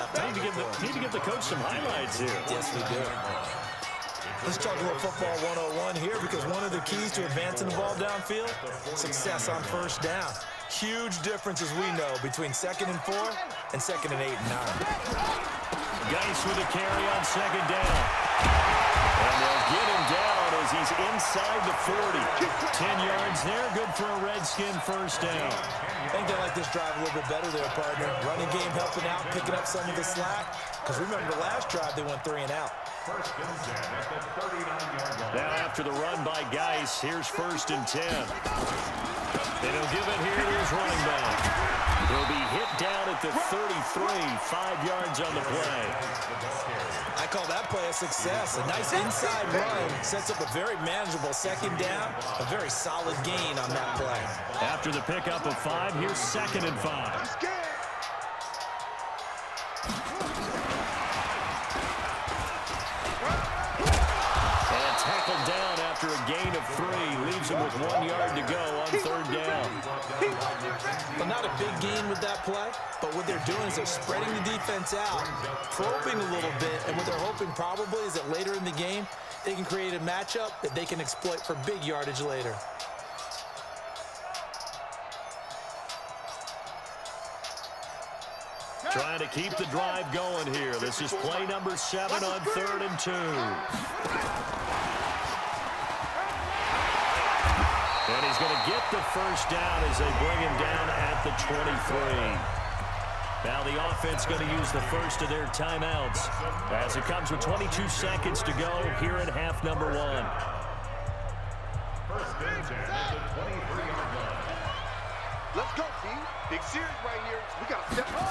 halftime. Need to give the coach some highlights here. Yes, we do. Let's talk a little football 101 here, because one of the keys to advancing the ball downfield, success on first down. Huge difference, as we know, between 2nd and 4 and 2nd and 8 and 9. Geis with a carry on 2nd down. And they'll get him down as he's inside the 40. 10 yards there, good for a Redskin first down. I think they like this drive a little bit better there, partner. Running game helping out, picking up some of the slack. Because remember, the last drive they went 3 and out. Now after the run by Geis, here's 1st and 10. And he'll give it here to his running back. He'll be hit down at the 33, 5 yards on the play. I call that play a success. A nice inside run sets up a very manageable 2nd down. A very solid gain on that play. After the pickup of 5, here's 2nd and 5. And tackled down after a gain of 3. Leaves him with 1 yard to go on 3rd down. Well, not a big gain with that play, but what they're doing is they're spreading the defense out, probing a little bit, and what they're hoping probably is that later in the game, they can create a matchup that they can exploit for big yardage later. Trying to keep the drive going here. This is play number 7 on 3rd and 2. And he's going to get the first down as they bring him down at the 23. Now the offense going to use the first of their timeouts as it comes with 22 seconds to go here in half number 1. Let's go, team. Big series right here. We got to step up.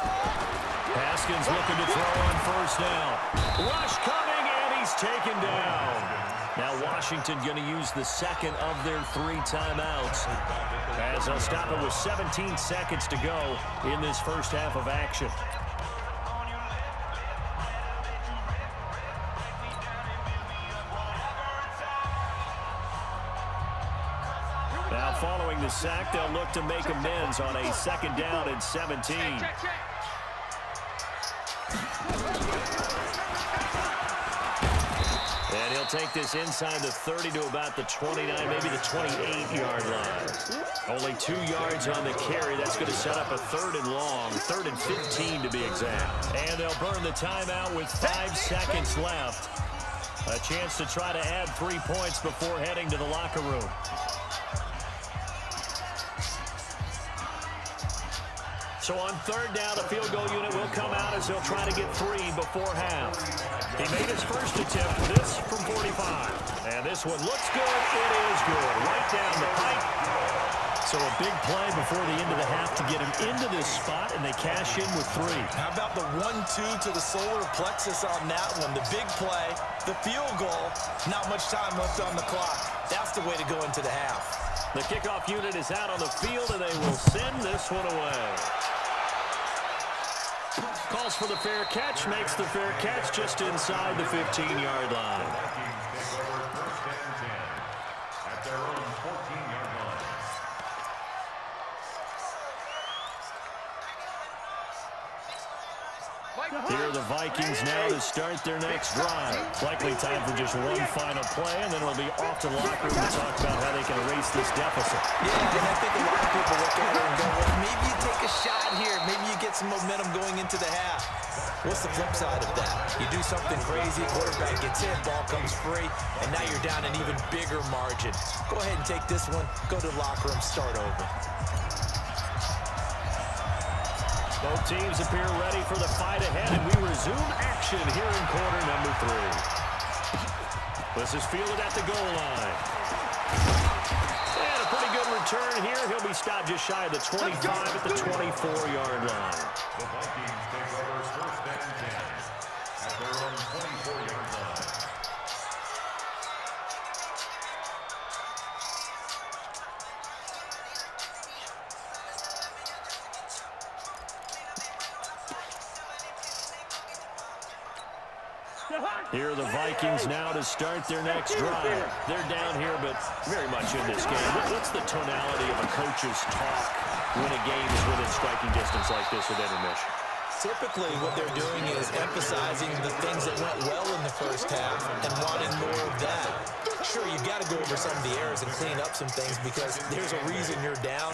Haskins looking to throw on 1st down. Rush coming, and he's taken down. Now Washington going to use the 2nd of their 3 timeouts as they'll stop it with 17 seconds to go in this first half of action. Now following the sack, they'll look to make amends on a 2nd down and 17. And he'll take this inside the 30 to about the 29, maybe the 28-yard line. Only 2 yards on the carry. That's going to set up a 3rd and long, 3rd and 15 to be exact. And they'll burn the timeout with 5 seconds left. A chance to try to add 3 points before heading to the locker room. So on 3rd down, the field goal unit will come out as they'll try to get 3 before half. He made his first attempt, this from 45. And this one looks good. It is good. Right down the pipe. So a big play before the end of the half to get him into this spot, and they cash in with 3. How about the 1-2 to the solar plexus on that one? The big play, the field goal, not much time left on the clock. That's the way to go into the half. The kickoff unit is out on the field, and they will send this one away. Calls for the fair catch, makes the fair catch just inside the 15-yard line. At their own 14-yard line. Here are the Vikings now to start their next drive. Likely time for just one final play, and then it'll be off to the locker room to talk about how they can erase this deficit. Yeah, and I think a lot of people look at it and go, well, maybe you take a shot here. Maybe you get some momentum going into the half. What's the flip side of that? You do something crazy, quarterback gets hit, ball comes free, and now you're down an even bigger margin. Go ahead and take this one, go to the locker room, start over. Both teams appear ready for the fight ahead, and we resume action here in quarter number 3. This is fielded at the goal line. And a pretty good return here. He'll be stopped just shy of the 25 at the 24-yard line. The Vikings take over 1st and 10 at their own 24-yard line. Here are the Vikings now to start their next drive. They're down here, but very much in this game. What's the tonality of a coach's talk when a game is within striking distance like this with intermission? Typically, what they're doing is emphasizing the things that went well in the first half and wanting more of that. Sure, you've got to go over some of the errors and clean up some things because there's a reason you're down.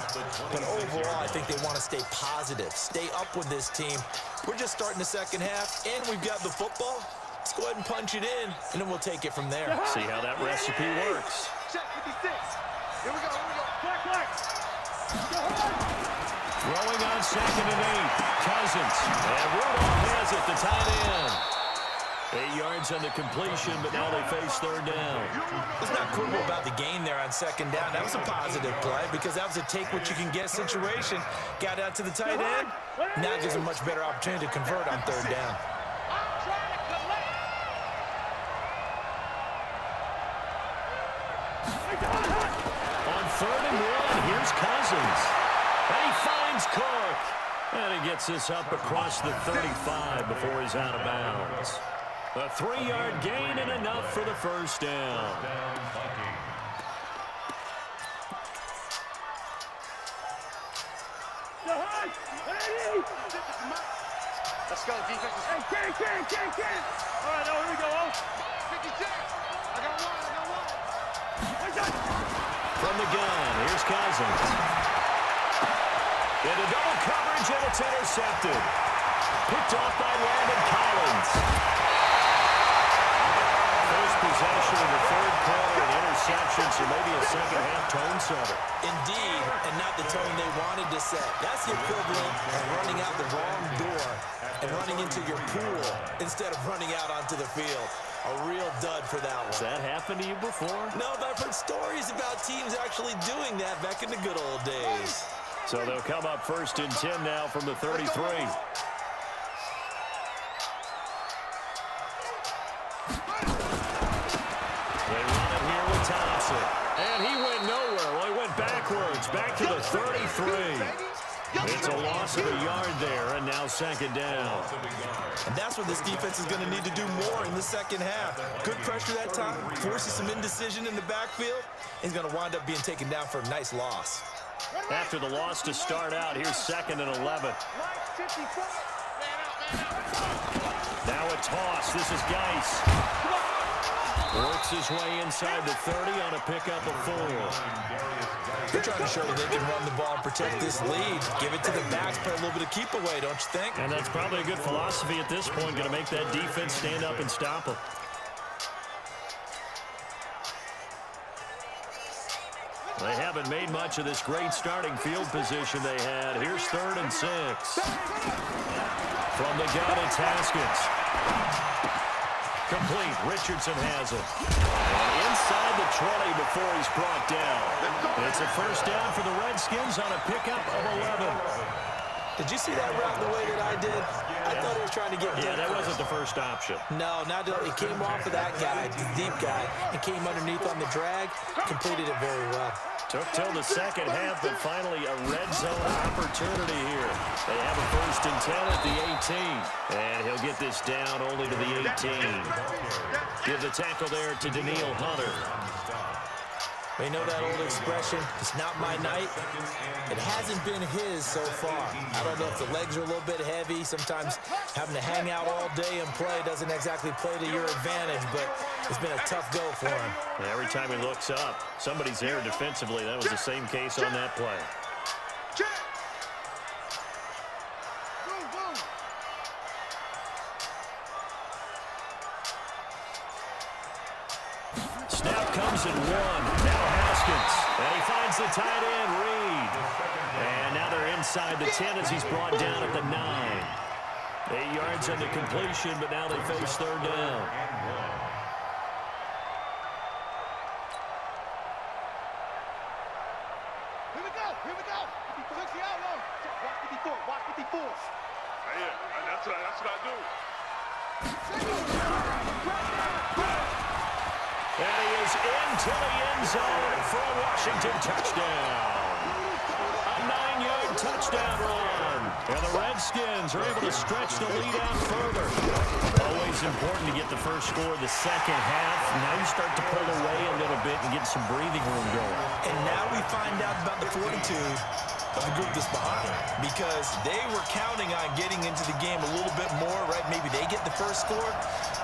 But overall, I think they want to stay positive, stay up with this team. We're just starting the second half, and we've got the football. Let's go ahead and punch it in, and then we'll take it from there. See how that recipe works. Check 56. Here we go. Throwing on 2nd and 8. Cousins. And Rudolph has it, the tight end. 8 yards on the completion, but now they face 3rd down. It's not quibble about the gain there on 2nd down. That was a positive play because that was a take-what-you-can-get situation. Got out to the tight end. Now gives a much better opportunity to convert on 3rd down. On 3rd and 1, here's Cousins. And he finds Cook. And he gets this up across the 35 before he's out of bounds. A 3-yard gain and enough for the 1st down. Let's go, defense. Hey, can. All right, now here we go. 56. I got one. From the gun, here's Cousins. Into double coverage, and it's intercepted. Picked off by Landon Collins. First possession in the 3rd quarter, an interception, so maybe a second-half tone setter. Indeed, and not the tone they wanted to set. That's the equivalent of running out the wrong door and running into your pool instead of running out onto the field. A real dud for that one. Has that happened to you before? No, but I've heard stories about teams actually doing that back in the good old days. So they'll come up 1st and 10 now from the 33. They run it here with Thompson. And he went nowhere. Well, he went backwards, back to the 33. It's a loss of a yard there, and now 2nd down. And that's what this defense is going to need to do more in the second half. Good pressure that time, forces some indecision in the backfield. He's going to wind up being taken down for a nice loss. After the loss to start out, here's 2nd and 11. Now a toss. This is Geis. Works his way inside the 30 on a pickup of 4. They're trying to show that they can run the ball and protect this lead. Give it to the backs, play a little bit of keep away, don't you think? And that's probably a good philosophy at this point, going to make that defense stand up and stop them. They haven't made much of this great starting field position they had. Here's 3rd and 6. From the gun, it's Haskins. Complete. Richardson has it. And inside the 20 before he's brought down. It's a 1st down for the Redskins on a pickup of 11. Did you see that route the way that I did? I thought he was trying to get deep. Yeah, that wasn't the first option. No, not it came off of that guy, the deep guy, and came underneath on the drag. Completed it very well. Took till the second half, but finally a red zone opportunity here. They have a 1st and 10 at the 18. And he'll get this down only to the 18. Give the tackle there to Daniil Hunter. You know that old expression, it's not my night? It hasn't been his so far. I don't know if the legs are a little bit heavy. Sometimes having to hang out all day and play doesn't exactly play to your advantage, but it's been a tough go for him. And every time he looks up, somebody's there defensively. That was the same case on that play. Snap comes in 1. Now Haskins. And he finds the tight end, Reed. And now they're inside the 10 as he's brought down at the 9. 8 yards on the completion, but now they face 3rd down. Here we go. Watch 54. Yeah, that's what I do. And he is into the end zone for a Washington touchdown. A 9-yard touchdown run. And the Redskins are able to stretch the lead out further. Always important to get the first score of the second half. Now you start to pull away a little bit and get some breathing room going. And now we find out about the fortitude of the group that's behind, because they were counting on getting into the game a little bit more, right? Maybe they get the first score.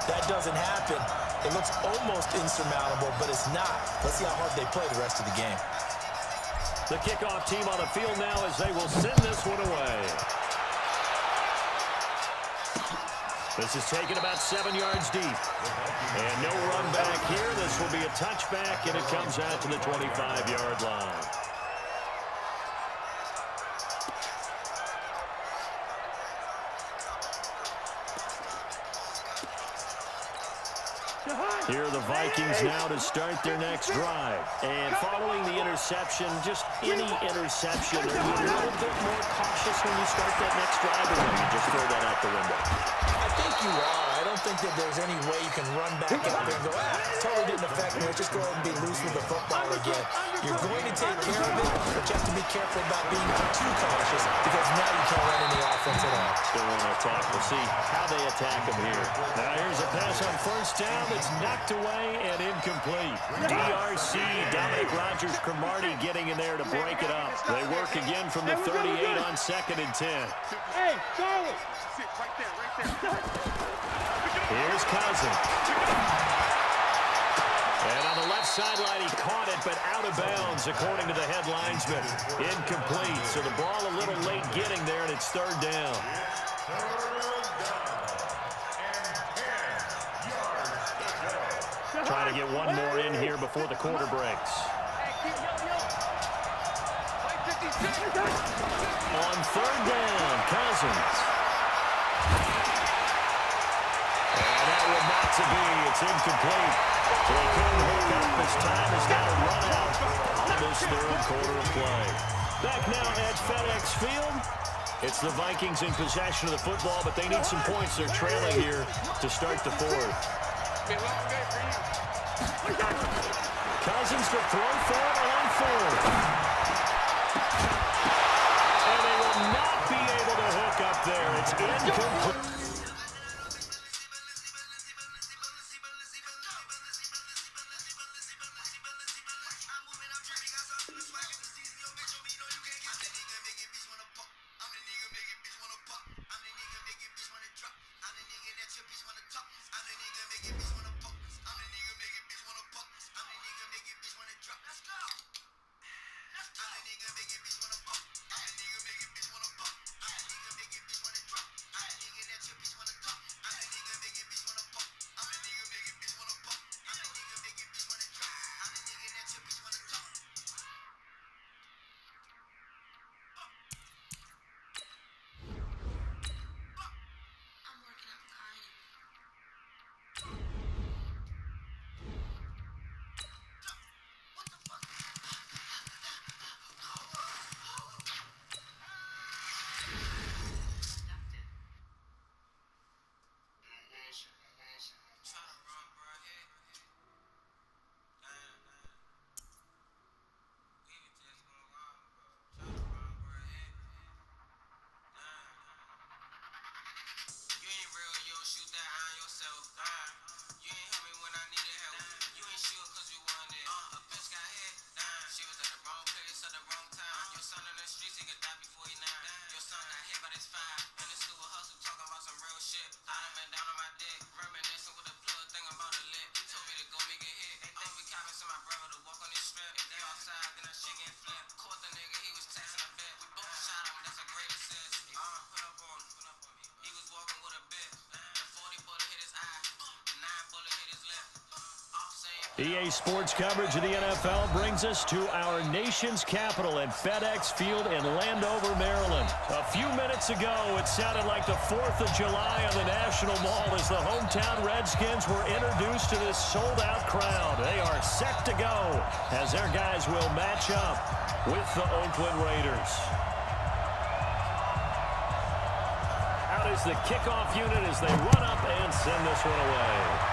That doesn't happen. It looks almost insurmountable, but it's not. Let's see how hard they play the rest of the game. The kickoff team on the field now as they will send this one away. This is taken about 7 yards deep. And no run back here. This will be a touchback, and it comes out to the 25-yard line. Here are the Vikings now to start their next drive. And following the interception, just any interception, are you a little bit more cautious when you start that next drive, or will you just throw that out the window? I think you are. I don't think that there's any way you can run back out there and go, totally didn't affect me. Let's just go ahead and be loose with the football again. You're going to take care of it, but you have to be careful about being too cautious, because now you can't run any offense at all. Still want to attack. We'll see how they attack him here. Now here's a pass on first down that's knocked away and incomplete. DRC, Dominic Rodgers-Cromartie getting in there to break it up. They work again from the 38 on 2nd and 10. Hey, Charlie! Sit right there. Here's Cousins. And on the left sideline, he caught it, but out of bounds, according to the head linesman. Incomplete. So the ball a little late getting there, and it's 3rd down. Trying to get one more in here before the quarter breaks. On 3rd down, Cousins. And that would not to be. It's incomplete. So they couldn't hook up. This time is now run out on this 3rd quarter of play. Back now at FedEx Field. It's the Vikings in possession of the football, but they need some points. They're trailing here to start the 4th. Cousins to throw for it on 4th. And they will not be able to hook up there. It's incomplete. EA Sports coverage of the NFL brings us to our nation's capital at FedEx Field in Landover, Maryland. A few minutes ago, it sounded like the 4th of July on the National Mall as the hometown Redskins were introduced to this sold-out crowd. They are set to go as their guys will match up with the Oakland Raiders. Out is the kickoff unit as they run up and send this one away.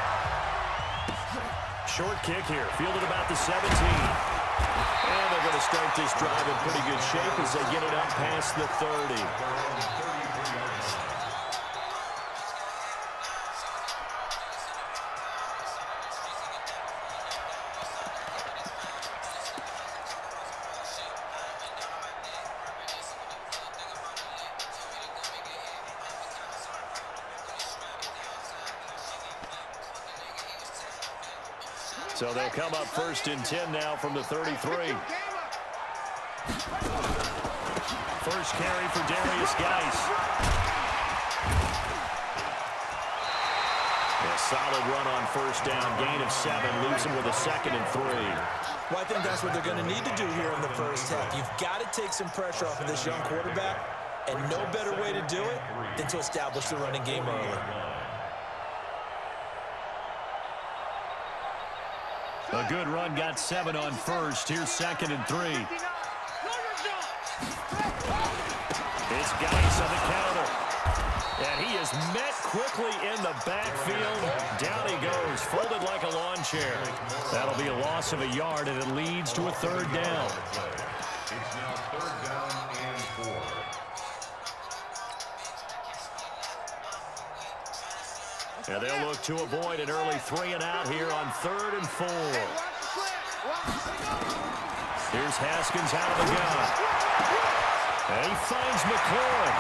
Short kick here, fielded about the 17. And they're going to start this drive in pretty good shape as they get it up past the 30. So they'll come up 1st and 10 now from the 33. First carry for Darius Geis. A solid run on 1st down. Gain of 7. Leaves him with a 2nd and 3. Well, I think that's what they're going to need to do here in the first half. You've got to take some pressure off of this young quarterback, and no better way to do it than to establish the running game early. A good run, got 7 on 1st. Here's 2nd and 3. It's Geis on the counter. And he is met quickly in the backfield. Down he goes, folded like a lawn chair. That'll be a loss of a yard, and it leads to a 3rd down. It's now 3rd down and 4. And they'll look to avoid an early 3 and out here on 3rd and 4. Here's Haskins out of the gun. And he finds McLaurin.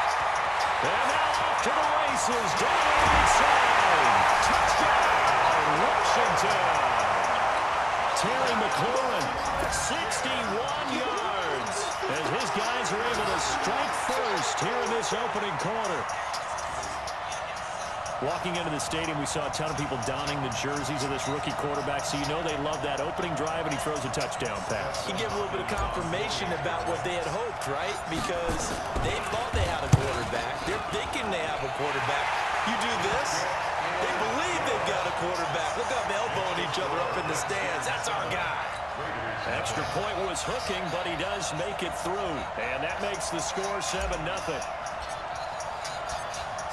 And now off to the races. Down the inside. Touchdown, Washington. Terry McLaurin, 61 yards. As his guys are able to strike first here in this opening quarter. Walking into the stadium, we saw a ton of people donning the jerseys of this rookie quarterback, so you know they love that opening drive, and he throws a touchdown pass. You get a little bit of confirmation about what they had hoped, right? Because they thought they had a quarterback. They're thinking they have a quarterback. You do this, they believe they've got a quarterback. Look how they're elbowing each other up in the stands. That's our guy. Extra point was hooking, but he does make it through, and that makes the score 7-0.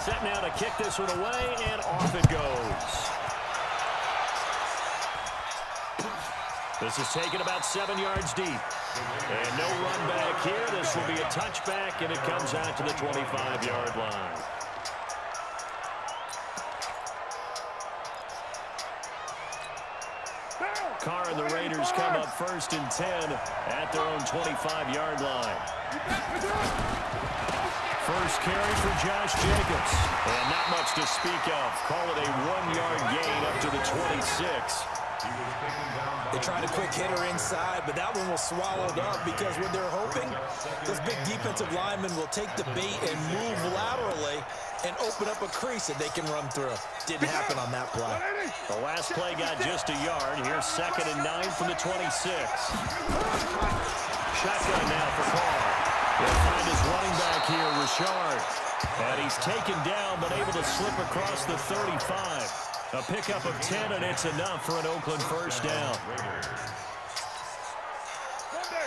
Set now to kick this one away, and off it goes. This is taken about 7 yards deep. And no run back here. This will be a touchback, and it comes out to the 25-yard line. Carr and the Raiders come up 1st and 10 at their own 25-yard line. First carry for Josh Jacobs. And not much to speak of. Call it a 1-yard gain up to the 26. They tried a quick hitter inside, but that one was swallowed up because what they're hoping, those big defensive linemen will take the bait and move laterally and open up a crease that they can run through. Didn't happen on that play. The last play got just a yard. Here's 2nd and 9 from the 26. Shotgun now for Carr. They'll find his running back here, Richard. And he's taken down, but able to slip across the 35. A pickup of 10, and it's enough for an Oakland first down.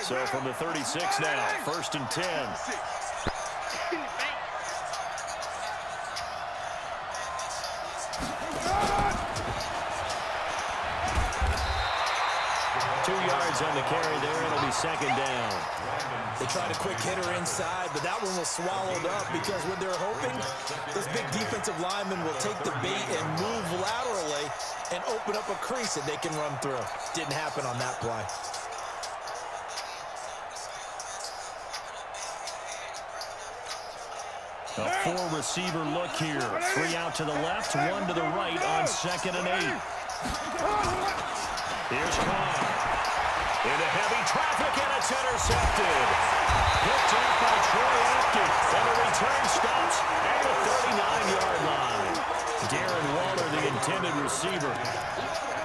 So from the 36 now, 1st and 10. 2 yards on the carry there. It'll be 2nd down. They tried a quick hitter inside, but that one was swallowed up because what they're hoping, those big defensive linemen will take the bait and move laterally and open up a crease that they can run through. Didn't happen on that play. A 4-receiver look here. 3 out to the left, 1 to the right on 2nd and 8. Here's Carr. Into heavy traffic, and it's intercepted. Picked up by Troy Apke, and the return stops at the 39-yard line. Darren Waller, the intended receiver.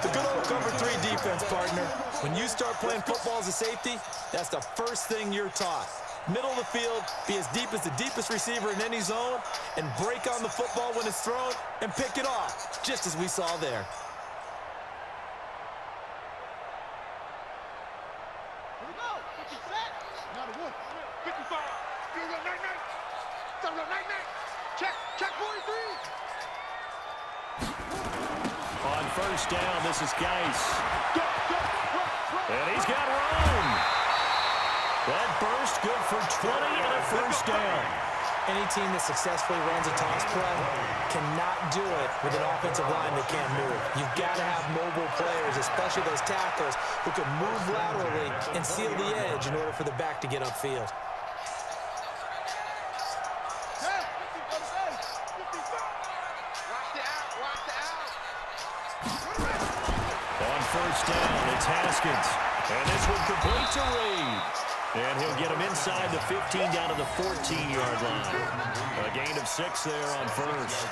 The good old cover 3 defense, partner. When you start playing football as a safety, that's the first thing you're taught. Middle of the field, be as deep as the deepest receiver in any zone, and break on the football when it's thrown, and pick it off, just as we saw there. On 1st down, this is Geis. And he's got room. That burst good for 20 and a 1st down. Any team that successfully runs a toss play cannot do it with an offensive line that can't move. You've got to have mobile players, especially those tackles, who can move laterally and seal the edge in order for the back to get upfield. first down. It's Haskins. And this one complete to Reed. And he'll get him inside the 15 down to the 14-yard line. A gain of 6 there on first.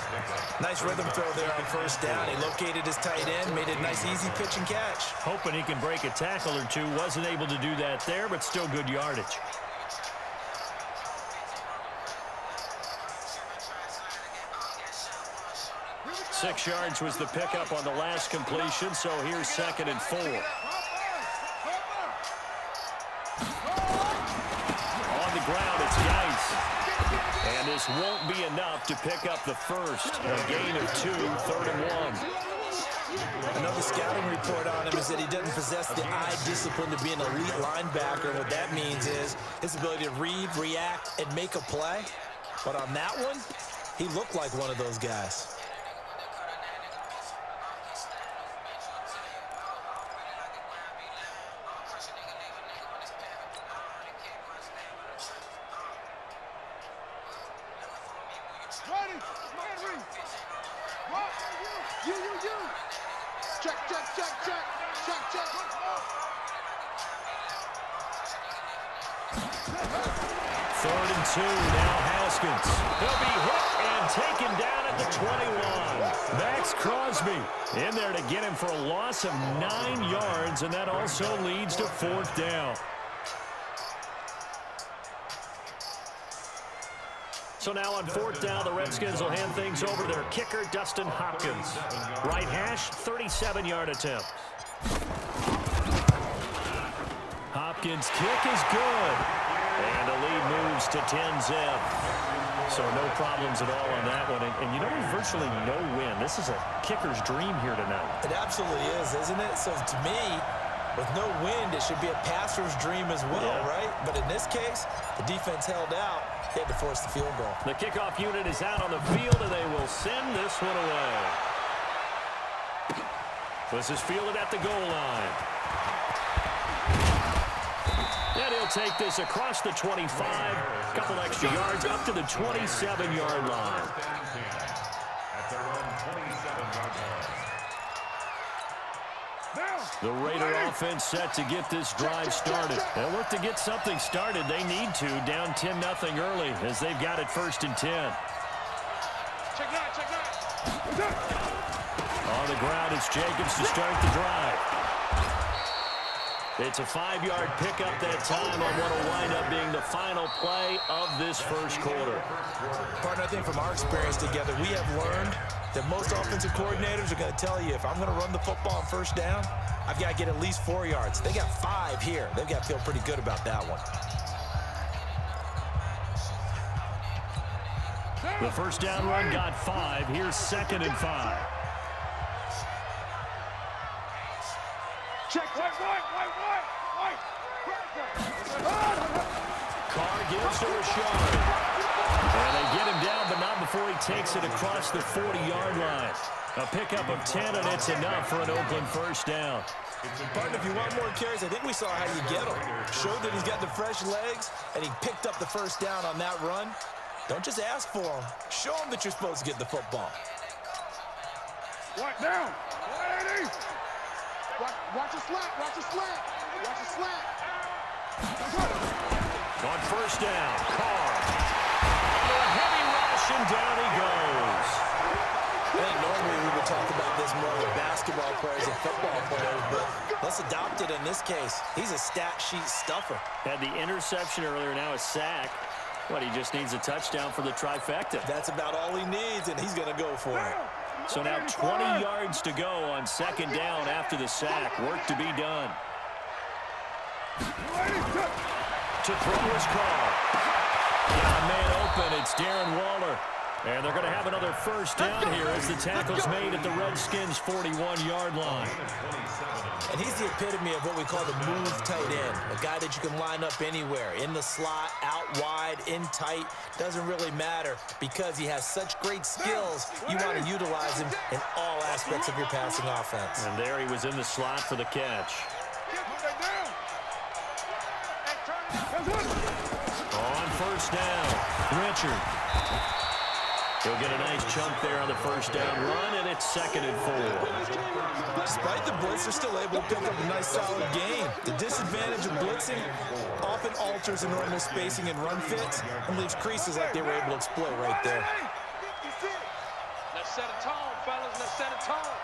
Nice rhythm throw there on first down. He located his tight end, made it a nice easy pitch and catch. Hoping he can break a tackle or two. Wasn't able to do that there, but still good yardage. Six yards was the pickup on the last completion, so here's 2nd and 4. On the ground, it's Geis. And this won't be enough to pick up the first. A gain of 2, 3rd and 1. Another scouting report on him is that he doesn't possess the eye discipline to be an elite linebacker. What that means is his ability to read, react, and make a play. But on that one, he looked like one of those guys. Third and 2, now Haskins. He'll be hit and taken down at the 21. Max Crosby in there to get him for a loss of 9 yards, and that also leads to 4th down. So now on 4th down, the Redskins will hand things over to their kicker, Dustin Hopkins. Right hash, 37-yard attempt. Hopkins' kick is good. And the lead moves to 10-zip. So no problems at all on that one. And you know, virtually no win. This is a kicker's dream here tonight. It absolutely is, isn't it? So to me, with no wind, it should be a passer's dream as well, right? But in this case, the defense held out. They had to force the field goal. The kickoff unit is out on the field, and they will send this one away. This is fielded at the goal line. And he'll take this across the 25, a couple extra yards up to the 27-yard line. The Raider offense set to get this drive started. They'll look to get something started. They need to, down 10-0 early, as they've got it 1st and 10. On the ground, it's Jacobs to start the drive. It's a 5-yard pickup that time on what will wind up being the final play of this first quarter. Partner, I think from our experience together, we have learned that most offensive coordinators are going to tell you, if I'm going to run the football on first down, I've got to get at least 4 yards. They got 5 here. They've got to feel pretty good about that one. The first down run got 5. Here's 2nd and 5. Check, white. Carr gives to Rashard. And they get him down, but not before he takes it across the 40-yard line. A pickup of 10, and it's enough for an Oakland first down. Partner, if you want more carries, I think we saw how you get him. Showed that he's got the fresh legs, and he picked up the first down on that run. Don't just ask for him. Show him that you're supposed to get the football. White down. 180. Watch the slant. On first down, Carr. Under a heavy rush, and down he goes. I think normally we would talk about this more with basketball players and football players, but let's adopt it in this case. He's a stat sheet stuffer. Had the interception earlier, now a sack. What, he just needs a touchdown for the trifecta. That's about all he needs, and he's going to go for it. So now 20 yards to go on 2nd down after the sack. Work to be done. To throw his Carr. Got a man open. It's Darren Waller. And they're going to have another first down here as the tackle's made at the Redskins' 41-yard line. And he's the epitome of what we call the move tight end. A guy that you can line up anywhere. In the slot, out wide, in tight. Doesn't really matter because he has such great skills. You want to utilize him in all aspects of your passing offense. And there he was in the slot for the catch. On first down, Richard. He'll get a nice chunk there on the first down run, and it's 2nd and 4. Despite the blitz, they're still able to pick up a nice, solid gain. The disadvantage of blitzing often alters the normal spacing and run fits and leaves creases like they were able to exploit right there. Let's set a tone, fellas. Let's set a tone.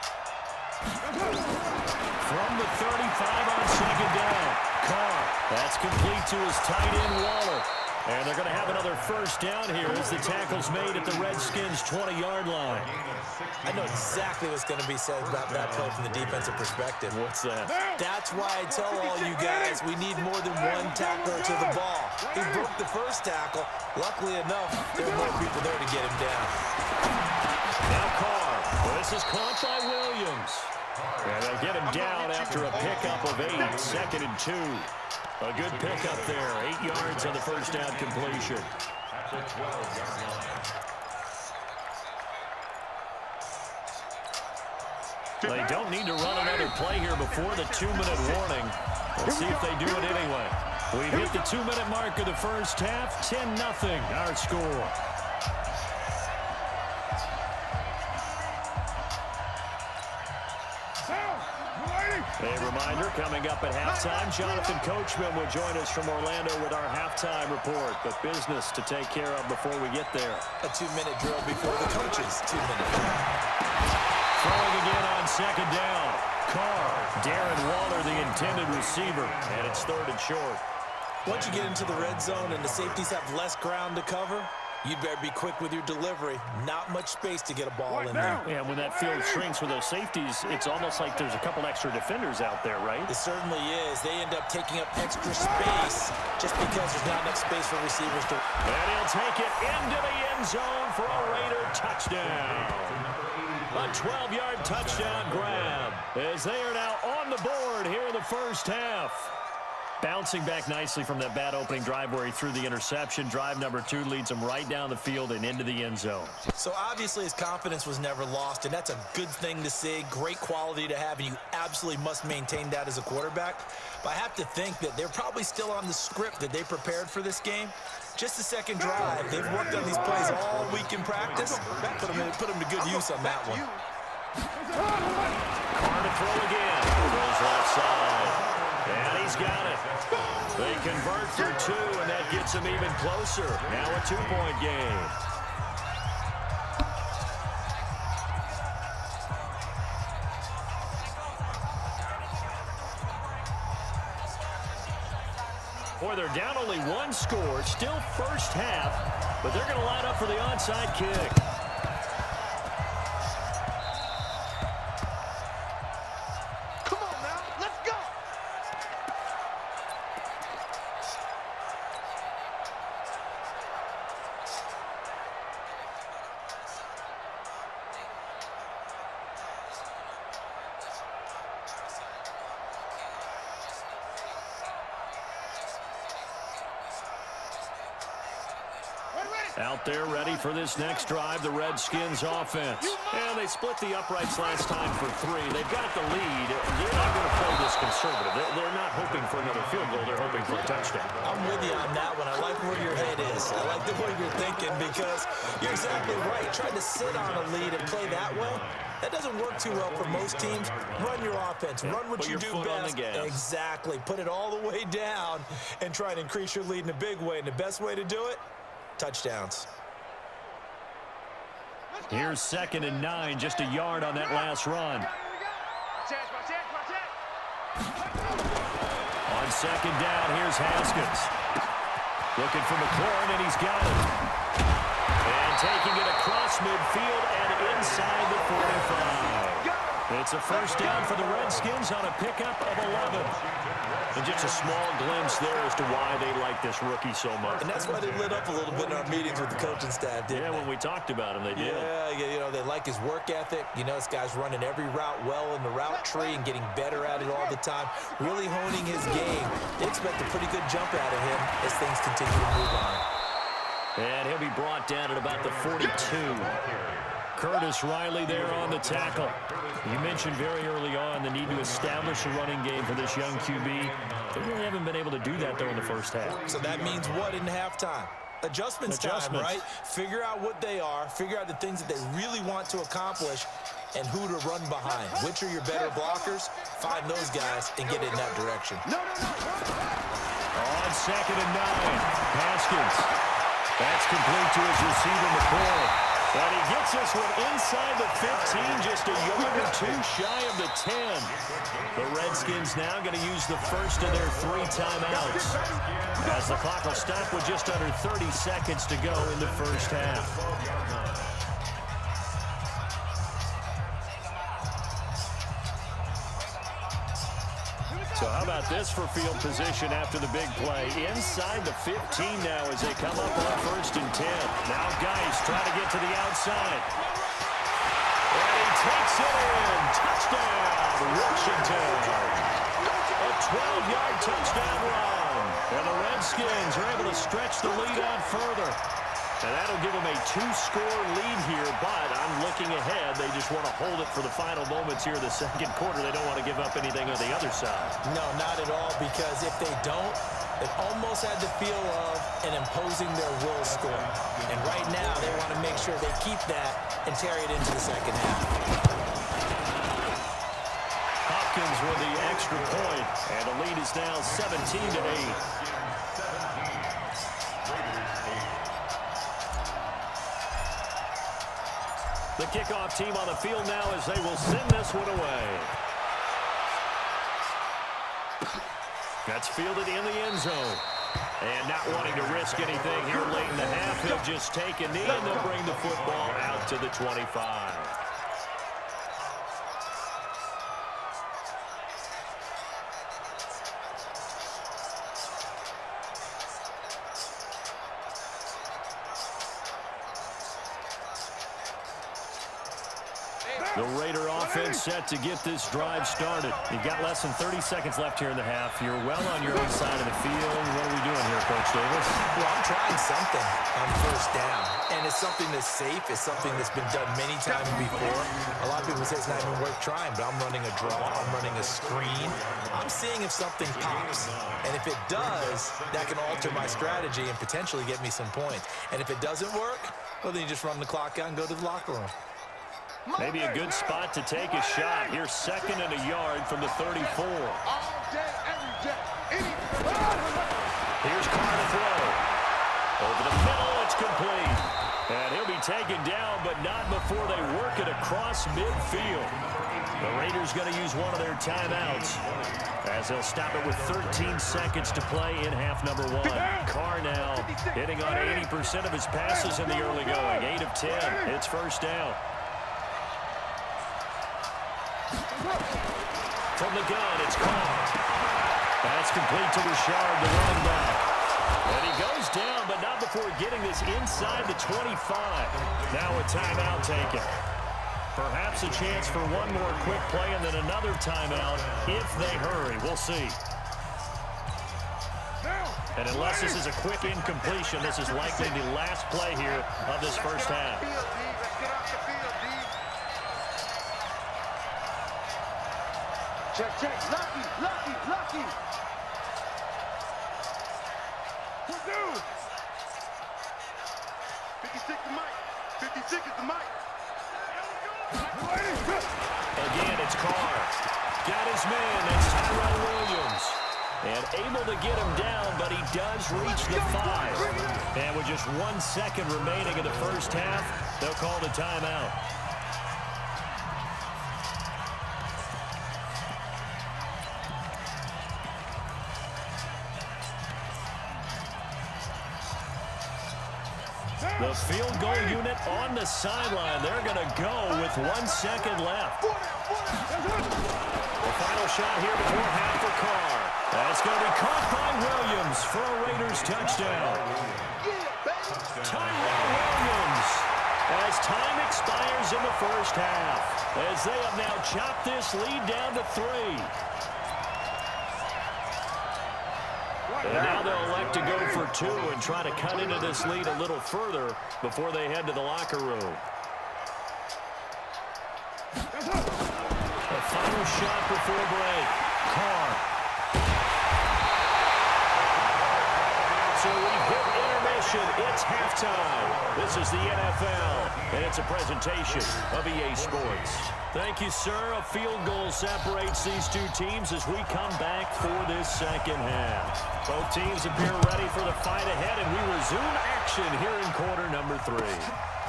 From the 35 on 2nd down, Carr. That's complete to his tight end, Waller. And they're going to have another first down here as the tackle's made at the Redskins' 20-yard line. I know exactly what's going to be said about that play from the defensive perspective. What's that? That's why I tell all you guys we need more than one tackler to the ball. He broke the first tackle. Luckily enough, there were more people there to get him down. Now Carr. This is caught by Williams. And they get him down after a pickup of 8, 2nd and 2. A good pickup there, 8 yards on the first down completion. At the 12-yard line. They don't need to run another play here before the 2-minute warning. Let's see if they do it anyway. We hit the 2-minute mark of the first half, 10-0 our score. A reminder, coming up at halftime, Jonathan Coachman will join us from Orlando with our halftime report. But business to take care of before we get there. A 2-minute drill before the coaches' 2-minute drill. Throwing again on 2nd down. Carr, Darren Waller, the intended receiver, and it's 3rd and short. Once you get into the red zone and the safeties have less ground to cover, you'd better be quick with your delivery. Not much space to get a ball in there. Yeah, when that field shrinks with those safeties, it's almost like there's a couple extra defenders out there, right? It certainly is. They end up taking up extra space just because there's not enough space for receivers to... And he'll take it into the end zone for a Raider touchdown. A 12-yard touchdown grab as they are now on the board here in the first half. Bouncing back nicely from that bad opening drive where he threw the interception. Drive number 2 leads him right down the field and into the end zone. So obviously his confidence was never lost, and that's a good thing to see. Great quality to have, and you absolutely must maintain that as a quarterback. But I have to think that they're probably still on the script that they prepared for this game. Just the second drive. They've worked on these plays all week in practice. Put them to good use on that one. Carr to throw again. Throws left side. And he's got it. They convert for 2, and that gets them even closer. Now a 2-point game. Boy, they're down only 1 score. Still first half, but they're going to line up for the onside kick. Out there ready for this next drive, the Redskins offense. And they split the uprights last time for 3. They've got the lead. They're not going to play this conservative. They're not hoping for another field goal. They're hoping for a touchdown. I'm with you on that one. I like where your head is. I like the way you're thinking because you're exactly right. Trying to sit on a lead and play that way, that doesn't work too well for most teams. Run your offense. Run what you do best. Exactly. Put it all the way down and try and increase your lead in a big way. And the best way to do it, touchdowns. Here's 2nd and 9, just a yard on that last run. On 2nd down, here's Haskins. Looking for McLaurin, and he's got it. And taking it across midfield and inside the 45. It's a first down for the Redskins on a pickup of 11. And just a small glimpse there as to why they like this rookie so much. And that's why they lit up a little bit in our meetings with the coaching staff, didn't they? When we talked about him, they did. Yeah, you know, they like his work ethic. You know, this guy's running every route well in the route tree and getting better at it all the time, really honing his game. They expect a pretty good jump out of him as things continue to move on. And he'll be brought down at about the 42. Curtis Riley there on the tackle. You mentioned very early on the need to establish a running game for this young QB. They really haven't been able to do that, though, in the first half. So that means what in halftime? Adjustments time, right? Figure out what they are, figure out the things that they really want to accomplish, and who to run behind. Which are your better blockers? Find those guys and get in that direction. On 2nd and 9, Haskins. That's complete to his receiver, McCoy. And he gets this one inside the 15, just a yard or two shy of the 10. The Redskins now going to use the first of their 3 timeouts, as the clock will stop with just under 30 seconds to go in the first half. So how about this for field position after the big play? Inside the 15 now as they come up on 1st and 10. Now Geis trying to get to the outside. And he takes it in. Touchdown, Washington. A 12-yard touchdown run. And the Redskins are able to stretch the lead out further. And that'll give them a 2-score lead here, but I'm looking ahead. They just want to hold it for the final moments here in the 2nd quarter. They don't want to give up anything on the other side. No, not at all, because if they don't, it almost had the feel of an imposing their will score. And right now, they want to make sure they keep that and carry it into the 2nd half. Hopkins with the extra point, and the lead is now 17-8. The kickoff team on the field now as they will send this one away. That's fielded in the end zone. And not wanting to risk anything here late in the half, he'll just take a knee and they'll bring the football out to the 25. The Raider offense set to get this drive started. You've got less than 30 seconds left here in the half. You're well on your own side of the field. What are we doing here, Coach Davis? Well, I'm trying something on 1st down. And it's something that's safe. It's something that's been done many times before. A lot of people say it's not even worth trying, but I'm running a draw. I'm running a screen. I'm seeing if something pops. And if it does, that can alter my strategy and potentially get me some points. And if it doesn't work, well, then you just run the clock out and go to the locker room. Maybe a good spot to take a shot. Here's 2nd and a yard from the 34. All day, every day. Here's Carr to throw. Over the middle, it's complete. And he'll be taken down, but not before they work it across midfield. The Raiders going to use one of their timeouts, as they'll stop it with 13 seconds to play in half number 1. Carr now hitting on 80% of his passes in the early going. 8 of 10. It's 1st down. From the gun, it's Carr. That's complete to Richard, the running back. And he goes down, but not before getting this inside the 25. Now a timeout taken. Perhaps a chance for one more quick play and then another timeout if they hurry. We'll see. And unless this is a quick incompletion, this is likely the last play here of this first half. Check, check. Lucky. Who's new? 56 is Mike. 56 is the Mike. Again, it's Carr. Got his man. That's Tyrell Williams. And able to get him down, but he does reach the 5. And with just 1 second remaining in the first half, they'll call the timeout. The field goal unit on the sideline. They're going to go with 1 second left. The final shot here before half for Carr. That's going to be caught by Williams for a Raiders touchdown. Tyrell Williams, as time expires in the first half, as they have now chopped this lead down to 3. And now they'll elect to go for 2 and try to cut into this lead a little further before they head to the locker room. A final shot before break. Carr. So we hit intermission. possession. It's halftime. This is the NFL, and it's a presentation of EA Sports. Thank you, sir. A field goal separates these two teams as we come back for this second half. Both teams appear ready for the fight ahead, and we resume action here in quarter number 3.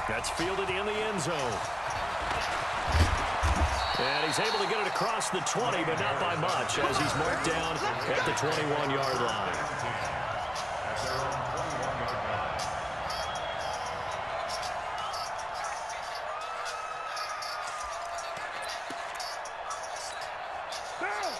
That's fielded in the end zone. And he's able to get it across the 20, but not by much, as he's marked down at the 21-yard line.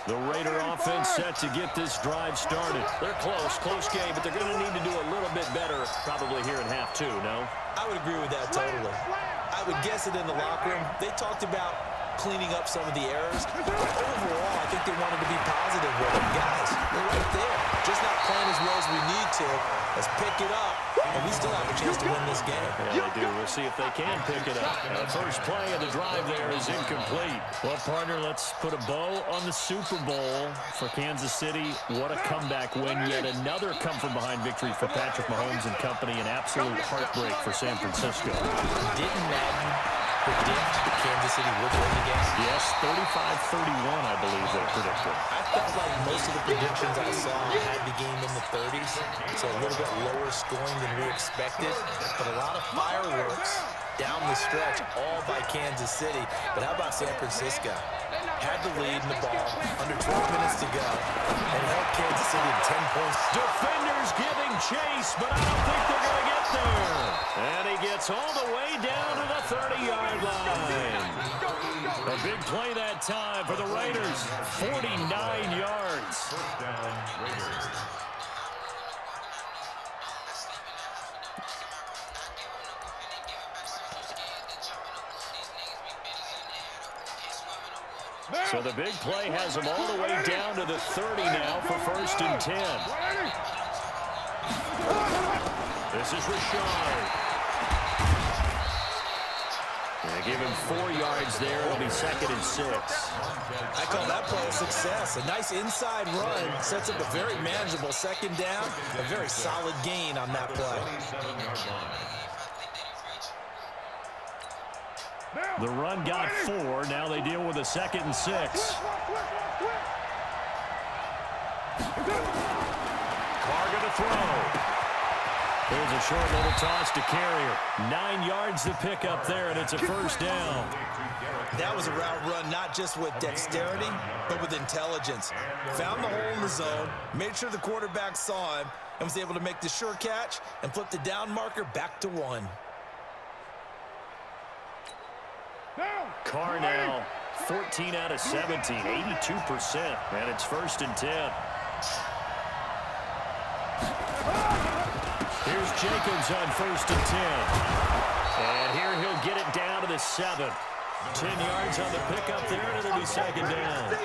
The Raider offense set to get this drive started. They're close game, but they're going to need to do a little bit better probably here in half 2, no? I would agree with that totally. I would guess it in the locker room. They talked about cleaning up some of the errors. Overall, I think they wanted to be positive with them. Guys, we're right there. Just not playing as well as we need to. Let's pick it up, and we still have a chance to win this game. Yeah, they do. We'll see if they can pick it up. The first play of the drive there is incomplete. Well, partner, let's put a bow on the Super Bowl for Kansas City. What a comeback win. Yet another come-from-behind victory for Patrick Mahomes and company. An absolute heartbreak for San Francisco. Didn't Madden predict Kansas City would win the game? Yes, 35-31, I believe they predicted. I felt like most of the predictions I saw had the game in the 30s, so a little bit lower scoring than we expected, but a lot of fireworks down the stretch, all by Kansas City. But how about San Francisco? Had the lead in the ball, under 12 minutes to go, and held Kansas City to 10 points. Defenders giving chase, but I don't think they're going to get there. And he gets all the way down to the 30-yard line. A big play that time for the Raiders. 49 yards. First down, Raiders. So the big play has them all the way down to the 30 now for 1st and 10. This is Rashard. They give him 4 yards there. It'll be 2nd and 6. I call that play a success. A nice inside run sets up a very manageable 2nd down. A very solid gain on that play. The run got 4. Now they deal with a 2nd and 6. Carr going to throw. Here's a short little toss to Carrier. 9 yards to pick up there, and it's a 1st down. That was a route run not just with dexterity, but with intelligence. Found the hole in the zone, made sure the quarterback saw him, and was able to make the sure catch and flip the down marker back to 1. Carr now 14 out of 17, 82%, and it's 1st and 10. Here's Jacobs on 1st and 10. And here he'll get it down to the 7. 10 yards on the pickup there, and it'll be 2nd down.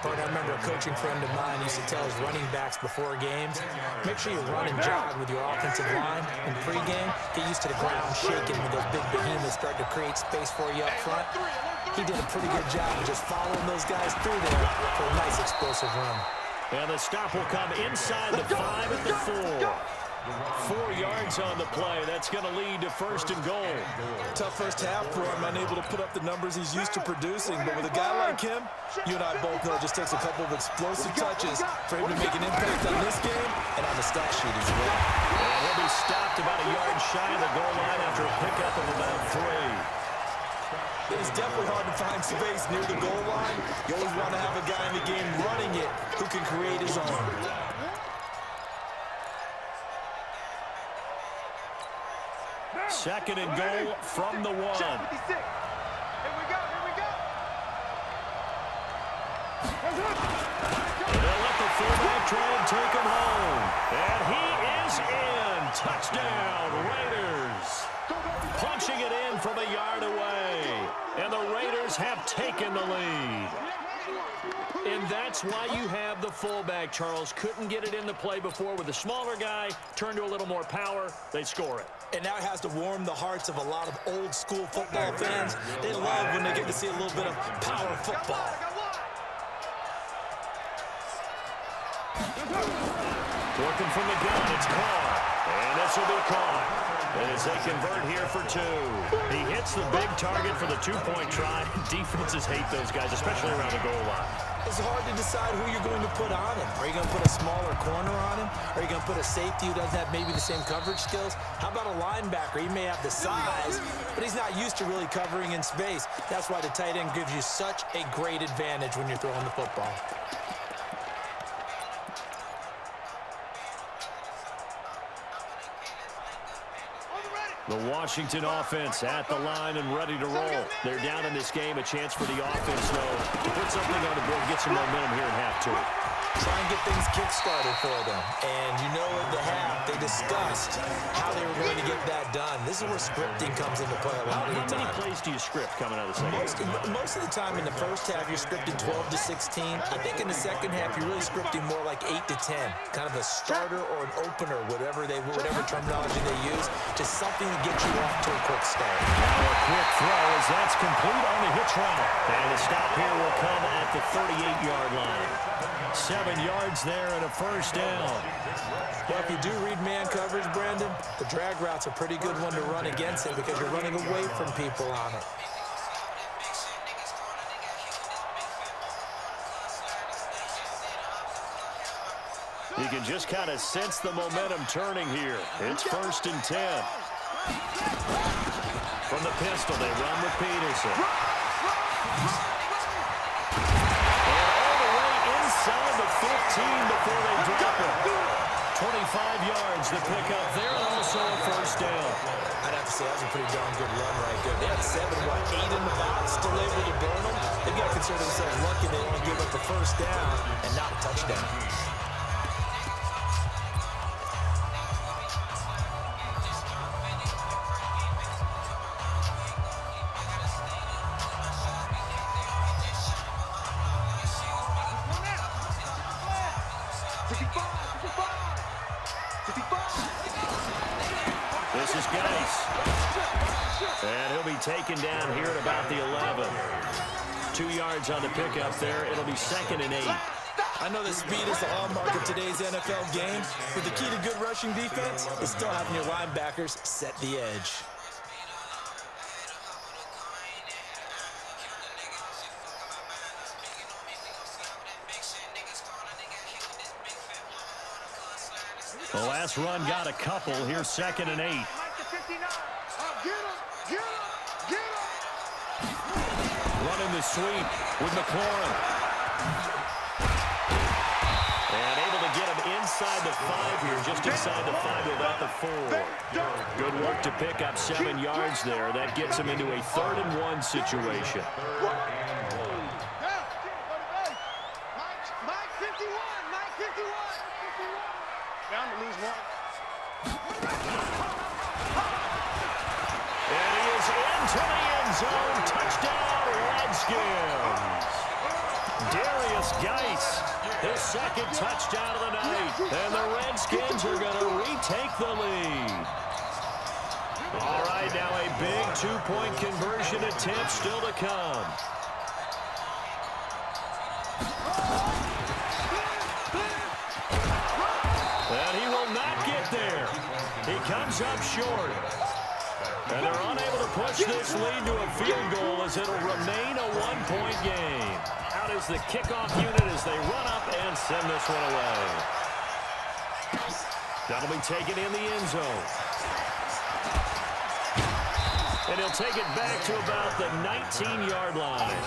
But I remember a coaching friend of mine used to tell his running backs before games, make sure you run and jog with your offensive line in pregame. Get used to the ground shaking when those big behemoths start to create space for you up front. He did a pretty good job of just following those guys through there for a nice explosive run. And the stop will come inside the 5 at the 4. 4 yards on the play. That's going to lead to 1st and goal. Tough first half for him, unable to put up the numbers he's used to producing. But with a guy like him, you and I both know it just takes a couple of explosive touches for him to make an impact on this game and on the stat sheet as well. And he'll be stopped about a yard shy of the goal line after a pickup of about 3. It is definitely hard to find space near the goal line. You always want to have a guy in the game running it who can create his own. Second and goal from the 1. Here we go, here we go. They'll let the fullback try and take him home. And he is in. Touchdown, Raiders. Punching it in from a yard away. And the Raiders have taken the lead. And that's why you have the fullback, Charles. Couldn't get it into play before with the smaller guy. Turned to a little more power. They score it. And now it has to warm the hearts of a lot of old-school football fans. They love when they get to see a little bit of power football. Working from the gun, it's Carr. And this will be caught as they convert here for 2. He hits the big target for the 2-point try. Defenses hate those guys, especially around the goal line. It's hard to decide who you're going to put on him. Are you going to put a smaller corner on him? Are you going to put a safety who doesn't have maybe the same coverage skills? How about a linebacker? He may have the size, but he's not used to really covering in space. That's why the tight end gives you such a great advantage when you're throwing the football. The Washington offense at the line and ready to roll. They're down in this game. A chance for the offense, though, to put something on the board, get some momentum here in half 2. Try and get things kick-started for them. And you know in the half, they discussed how they were going to get that done. This is where scripting comes into play a lot of the time. How many plays do you script coming out of the second half? Most of the time in the first half, you're scripting 12 to 16. I think in the second half, you're really scripting more like 8 to 10. Kind of a starter or an opener, whatever terminology they use. Just something to get you off to a quick start. Now a quick throw as that's complete on the hitch route. And the stop here will come at the 38-yard line. 7 yards there and a first down. Well, if you do read man coverage, Brandon, the drag route's a pretty good one to run against it because you're running away from people on it. You can just kind of sense the momentum turning here. It's 1st and 10. From the pistol, they run with Peterson. Inside the 15 before they drop it. 25 yards to pick up there, and also a first down. I'd have to say that was a pretty darn good run right there. They had 8 in the box, still able to burn them. They've got to consider themselves lucky they only give up the first down and not a touchdown. This is G.O.A.T. And he'll be taken down here at about the 11. 2 yards on the pickup there. It'll be 2nd and 8. I know that speed is the hallmark of today's NFL game, but the key to good rushing defense is still having your linebackers set the edge. The last run got a couple. Here's 2nd and 8. Running the sweep with McLaurin. And able to get him inside the 5 here, just inside the 5 to about the 4. Good work to pick up 7 yards there. That gets him into a 3rd and 1 situation. Down to lose 1. And he is into the end zone. Touchdown, Redskins. Darius Geis, his 2nd touchdown of the night. And the Redskins are going to retake the lead. All right, now a big 2-point conversion attempt still to come. And he will not get there. He comes up short. And they're unable to push this lead to a field goal as it'll remain a 1-point game. Out is the kickoff unit as they run up and send this one away. That'll be taken in the end zone. And he'll take it back to about the 19-yard line.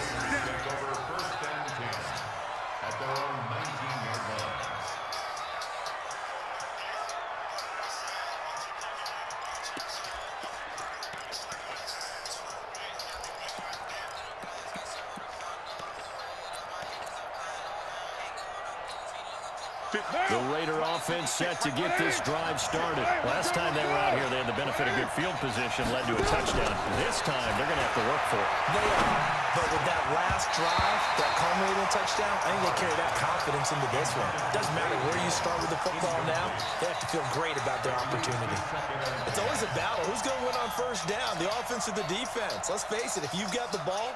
At their own 19-yard line. The Raider offense set to get this drive started. Last time they were out here, they had the benefit of good field position, led to a touchdown. This time, they're going to have to work for it. They are. But with that last drive, that culminating touchdown, I think they carry that confidence into this one. It doesn't matter where you start with the football now. They have to feel great about their opportunity. It's always a battle. Who's going to win on first down, the offense or the defense? Let's face it, if you've got the ball,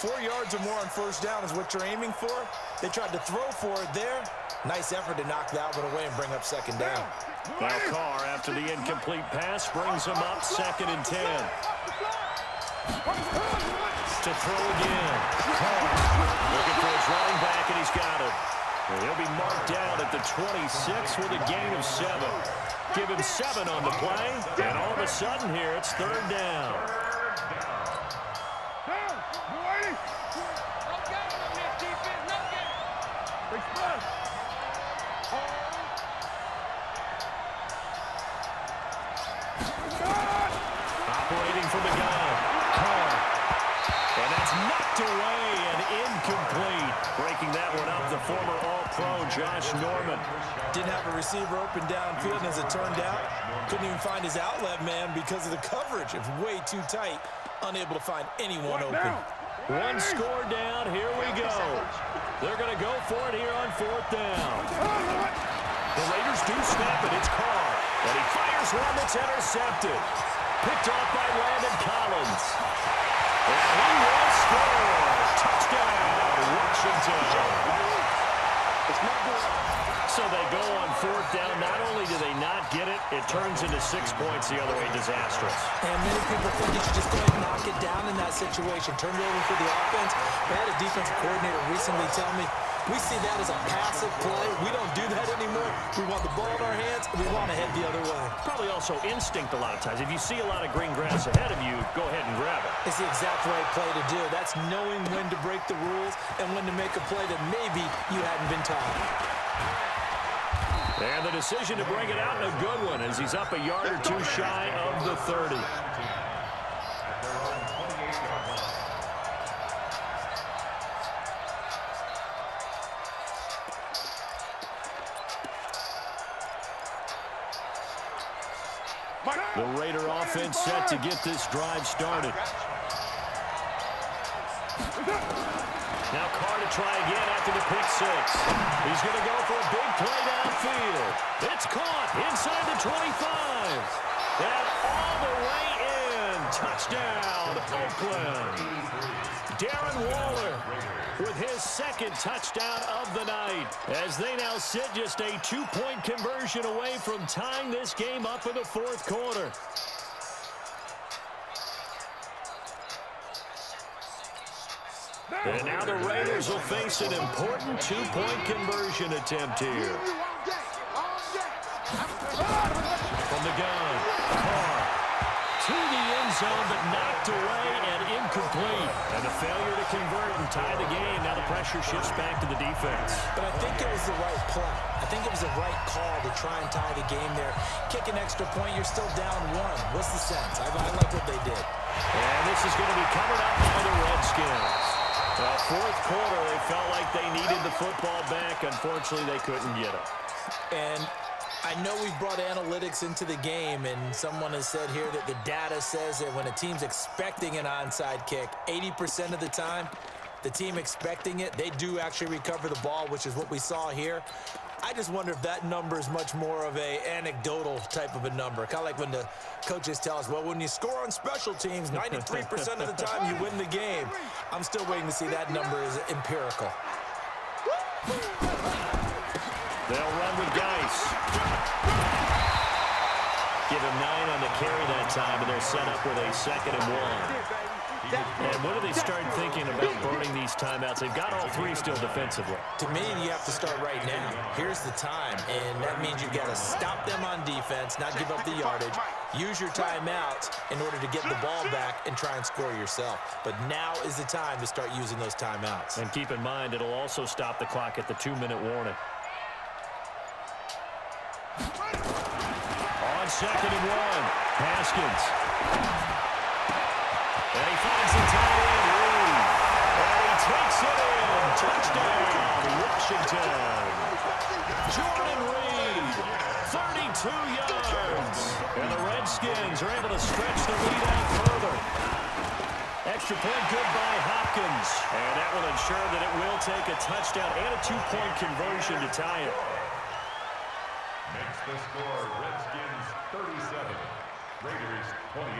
4 yards or more on first down is what you're aiming for. They tried to throw for it there. Nice effort to knock that one away and bring up second down. Now Carr, after the incomplete pass, brings him up 2nd and 10. To throw again. Carr looking for his running back, and he's got it. And he'll be marked down at the 26 with a gain of 7. Give him 7 on the play, and all of a sudden here, it's 3rd down. Operating from the gun. Carr. And that's knocked away and incomplete. Breaking that one up, the former All-Pro Josh Norman. Didn't have a receiver open downfield, and as it turned out, couldn't even find his outlet man because of the coverage. It was way too tight, unable to find anyone open. One score down, here we go. They're going to go for it here on 4th down. The Raiders do snap it, it's Carr. And he fires one that's intercepted. Picked off by Landon Collins. And he will score. Touchdown, Washington. So they go on 4th down. Not only do they not get it, it turns into 6 points the other way. Disastrous. And many people think you should just go ahead and knock it down in that situation. Turn it over for the offense. I had a defensive coordinator recently tell me, we see that as a passive play. We don't do that anymore. We want the ball in our hands, and we want to head the other way. Probably also instinct a lot of times. If you see a lot of green grass ahead of you, go ahead and grab it. It's the exact right play to do. That's knowing when to break the rules and when to make a play that maybe you hadn't been taught. And the decision to bring it out in a good one as he's up a yard or two shy of the 30. The Raider offense set to get this drive started. Now Carr to try again after the pick 6. He's going to go for a big play downfield. It's caught inside the 25. And all the way in. Touchdown, Oakland. Darren Waller with his 2nd touchdown of the night, as they now sit just a 2-point conversion away from tying this game up in the 4th quarter. And now the Raiders will face an important 2-point conversion attempt here. From the gun, Carr to the end zone, but knocked away and incomplete. And a failure to convert and tie the game. Now the pressure shifts back to the defense. But I think it was the right play. I think it was the right call to try and tie the game there. Kick an extra point, you're still down 1. What's the sense? I like what they did. And this is going to be covered up by the Redskins. Well, 4th quarter, they felt like they needed the football back. Unfortunately, they couldn't get it. And I know we've brought analytics into the game, and someone has said here that the data says that when a team's expecting an onside kick, 80% of the time, the team expecting it, they do actually recover the ball, which is what we saw here. I just wonder if that number is much more of a anecdotal type of a number. Kind of like when the coaches tell us, well, when you score on special teams, 93% of the time you win the game. I'm still waiting to see that number is empirical. They'll run with Geis. Give him 9 on the carry that time, and they're set up with a 2nd and 1. And when do they start thinking about burning these timeouts? They've got all 3 still defensively. To me, you have to start right now. Here's the time, and that means you've got to stop them on defense, not give up the yardage. Use your timeouts in order to get the ball back and try and score yourself. But now is the time to start using those timeouts. And keep in mind, it'll also stop the clock at the 2-minute warning. On 2nd and 1, Haskins. And he finds the tight end, Reed. And he takes it in. Touchdown, Washington. Jordan Reed, 32 yards. And the Redskins are able to stretch the lead out further. Extra point good by Hopkins. And that will ensure that it will take a touchdown and a 2-point conversion to tie it. Makes the score Redskins 37, Raiders 28.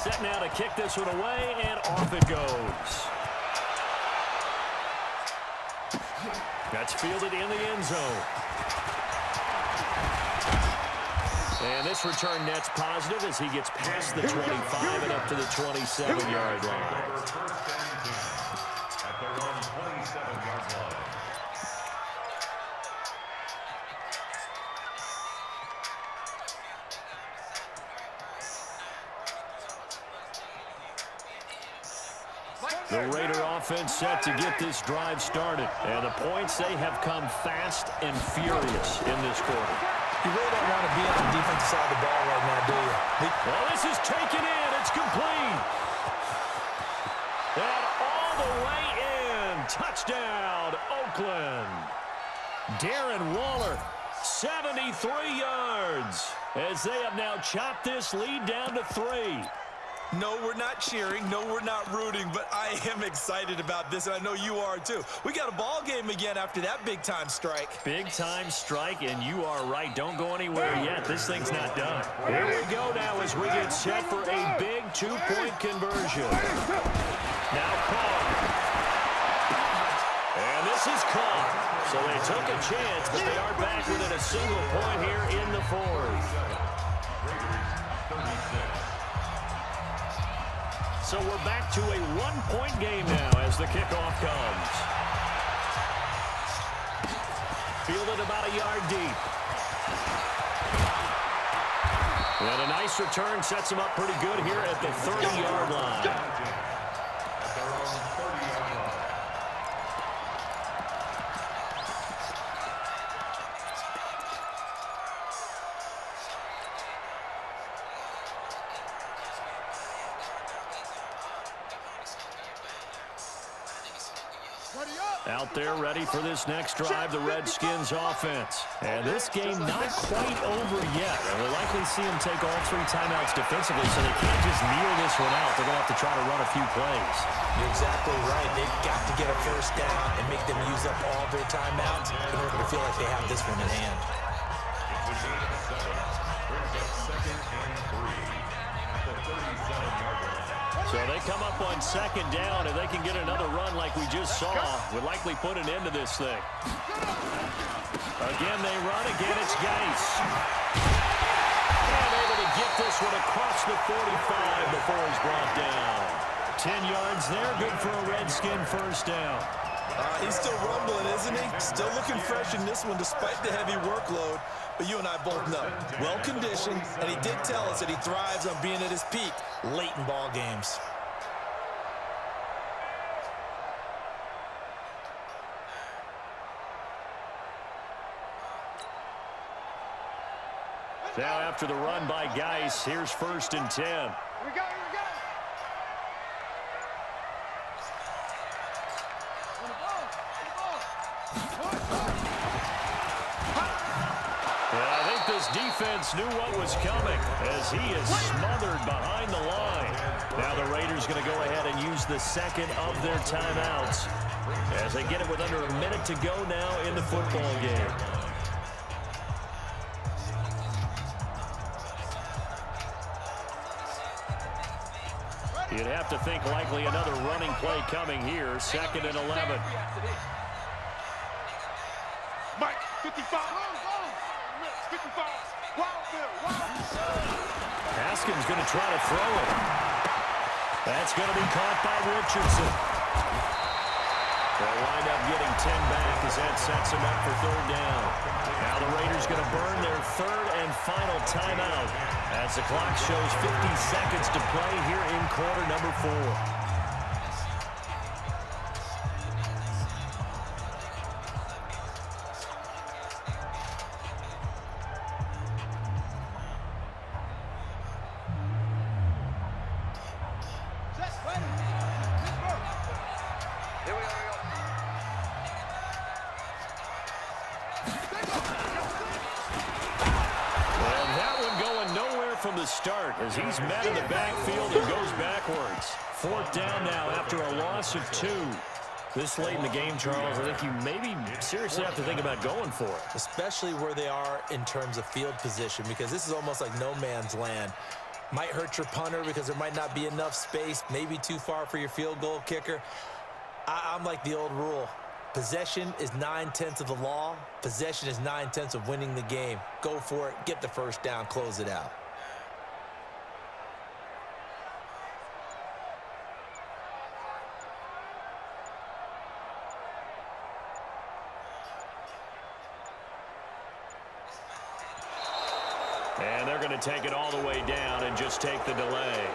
Set now to kick this one away, and off it goes. That's fielded in the end zone. And this return net's positive as he gets past the 25 and up to the 27-yard line. At their own 27-yard line. The Raider offense set to get this drive started. And the points, they have come fast and furious in this quarter. You really don't want to be on the defensive side of the ball right now, do you? Well, this is taken in. It's complete. And all the way in. Touchdown, Oakland. Darren Waller, 73 yards, as they have now chopped this lead down to 3. No, we're not cheering. No, we're not rooting, but I am excited about this, and I know you are too. We got a ball game again after that big-time strike. Big-time strike, and you are right. Don't go anywhere yet. This thing's not done. Here we go now as we get set for a big two-point conversion. Now caught. And this is caught. So they took a chance, but they are back within a single point here in the fourth. So we're back to a one-point game now as the kickoff comes. Fielded about a yard deep. And a nice return sets him up pretty good here at the 30-yard line. Out there ready for this next drive, the Redskins offense. And this game not quite over yet. And we'll likely see them take all 3 timeouts defensively, so they can't just kneel this one out. They're going to have to try to run a few plays. You're exactly right. They've got to get a first down and make them use up all their timeouts in order to feel like they have this one in hand. So they come up on second down, and they can get another run like we just saw. Would likely put an end to this thing. Again, they run. Again, it's G.O.A.T. And able to get this one across the 45 before he's brought down. 10 yards there. Good for a Redskin first down. He's still rumbling, isn't he? Still looking fresh in this one despite the heavy workload. But you and I both know, well-conditioned, and he did tell us that he thrives on being at his peak late in ball games. Now after the run by G.O.A.T, here's 1st and 10. Here we go, here we go. I think this defense knew what was coming as he is smothered behind the line. Now the Raiders going to go ahead and use the second of their timeouts as they get it with under a minute to go now in the football game. You'd have to think likely another running play coming here. 2nd and 11. Mike, 55. 55. Haskins going to try to throw it. That's going to be caught by Richardson. They'll wind up getting 10 back as that sets him up for 3rd down. Now the Raiders going to burn their 3rd and final timeout as the clock shows 50 seconds to play here in quarter number 4. From the start as he's met in the backfield and goes backwards. 4th down now after a loss of 2. This late in the game, Charles, I think you maybe seriously have to think about going for it. Especially where they are in terms of field position, because this is almost like no man's land. Might hurt your punter because there might not be enough space, maybe too far for your field goal kicker. I'm like the old rule. Possession is 9/10 of the law. Possession is 9/10 of winning the game. Go for it. Get the first down. Close it out. And they're going to take it all the way down and just take the delay.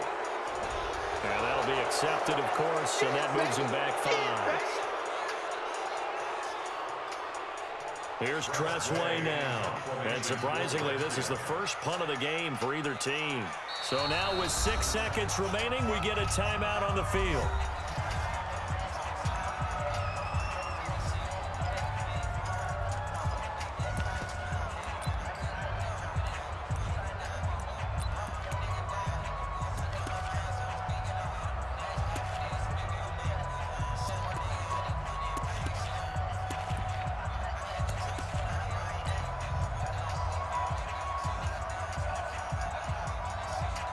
And that'll be accepted, of course, and that moves him back 5. Here's Tressway now. And surprisingly, this is the first punt of the game for either team. So now with 6 seconds remaining, we get a timeout on the field.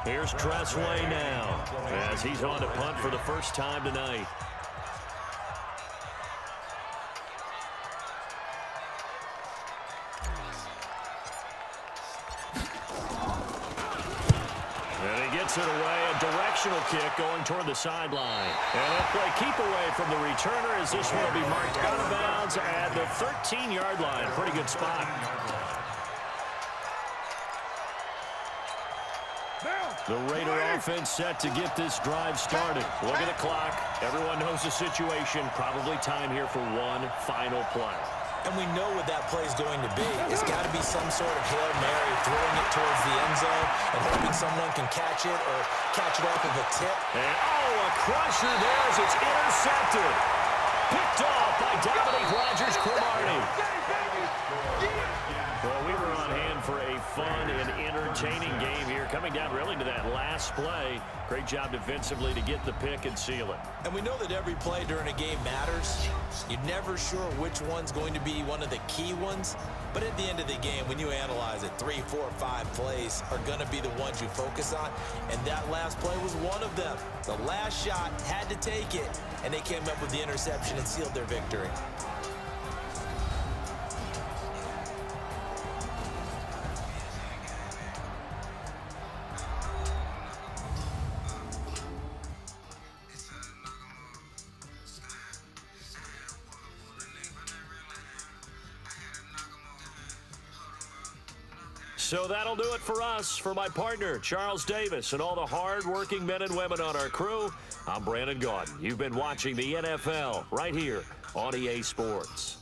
Here's Tressway now, as he's on to punt for the first time tonight. And he gets it away, a directional kick going toward the sideline. And that play keep away from the returner as this one will be marked out of bounds at the 13-yard line. Pretty good spot. The Raider offense set to get this drive started. Look at the clock. Everyone knows the situation. Probably time here for one final play. And we know what that play is going to be. It's got to be some sort of Hail Mary, throwing it towards the end zone and hoping someone can catch it or catch it off of a tip. And, a crusher there as it's intercepted. Picked off by Dominique Rodgers-Cromartie. Well, we were on hand for a fun and entertaining game here, coming down really to that last play. Great job defensively to get the pick and seal it. And we know that every play during a game matters. You're never sure which one's going to be one of the key ones. But at the end of the game, when you analyze it, 3, 4, 5 plays are going to be the ones you focus on. And that last play was one of them. The last shot had to take it, and they came up with the interception and sealed their victory. So that'll do it for us. For my partner, Charles Davis, and all the hard-working men and women on our crew, I'm Brandon Gaudin. You've been watching the NFL right here on EA Sports.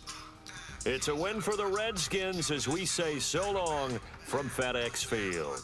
It's a win for the Redskins as we say so long from FedEx Field.